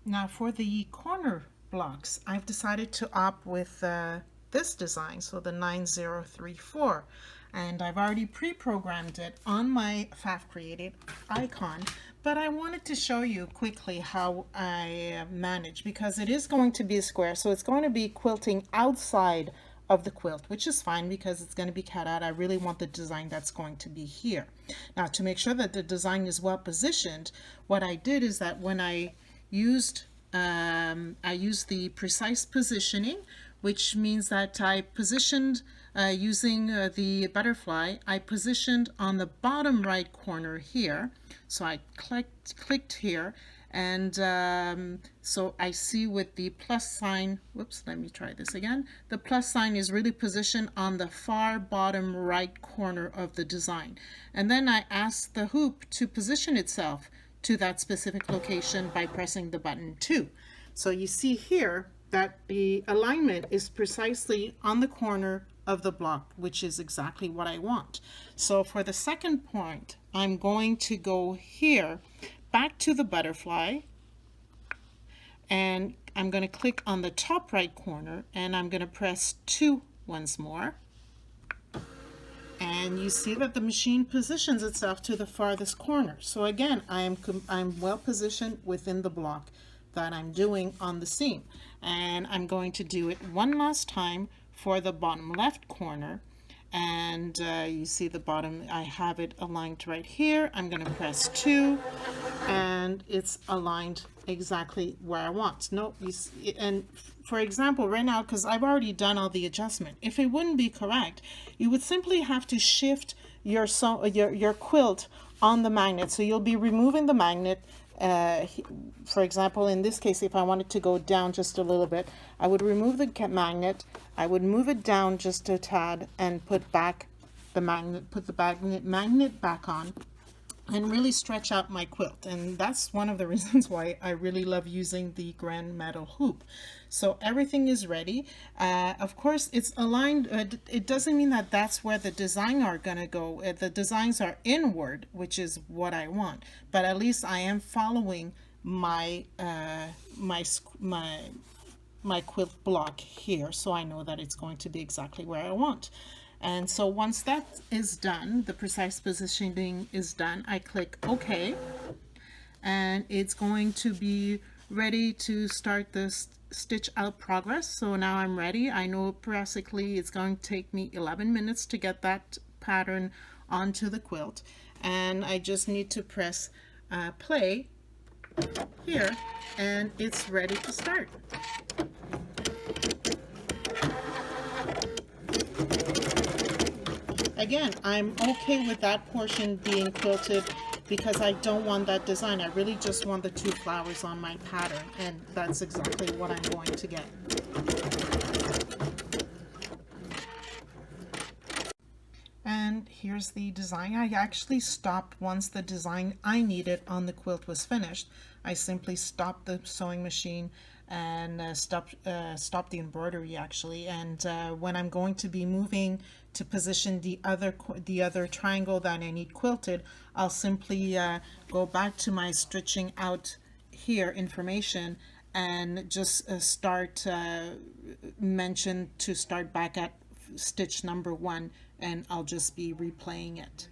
Now for the corner blocks, I've decided to opt with this design, so the 9034. And I've already pre-programmed it on my PFAFF Created icon, but I wanted to show you quickly how I manage, because it is going to be a square, so it's going to be quilting outside of the quilt, which is fine because it's going to be cut out. I really want the design that's going to be here. Now, to make sure that the design is well positioned, what I did is that when I used the precise positioning, which means that I positioned using the butterfly, I positioned on the bottom right corner here. So I clicked here, and so I see with the plus sign, whoops, let me try this again. The plus sign is really positioned on the far bottom right corner of the design. And then I ask the hoop to position itself to that specific location by pressing the button 2. So you see here that the alignment is precisely on the corner of the block, which is exactly what I want. So for the second point, I'm going to go here, back to the butterfly, and I'm going to click on the top right corner, and I'm going to press 2 once more. And you see that the machine positions itself to the farthest corner. So again, I'm well positioned within the block that I'm doing on the seam. And I'm going to do it one last time for the bottom left corner. And you see the bottom, I have it aligned right here. I'm going to press 2, and it's aligned exactly where I want. No, you see, and for example, right now, because I've already done all the adjustment, if it wouldn't be correct, you would simply have to shift your quilt on the magnet. So you'll be removing the magnet. For example, in this case, if I wanted to go down just a little bit, I would remove the magnet, I would move it down just a tad, and put the magnet back on, and really stretch out my quilt. And that's one of the reasons why I really love using the Grand Metal hoop. So everything is ready. Of course, it's aligned. It doesn't mean that that's where the design are going to go. The designs are inward, which is what I want. But at least I am following my my quilt block here, so I know that it's going to be exactly where I want. And so once that is done, the precise positioning is done, I click OK, and it's going to be ready to start this stitch out progress. So now I'm ready. I know practically it's going to take me 11 minutes to get that pattern onto the quilt, and I just need to press play here, and it's ready to start. Again, I'm okay with that portion being quilted because I don't want that design. I really just want the 2 flowers on my pattern, and that's exactly what I'm going to get. And here's the design. I actually stopped once the design I needed on the quilt was finished. I simply stopped the sewing machine and stopped the embroidery actually. And when I'm going to be moving to position the other triangle that I need quilted, I'll simply go back to my stitching out here information and just mention to start back at stitch number 1, and I'll just be replaying it.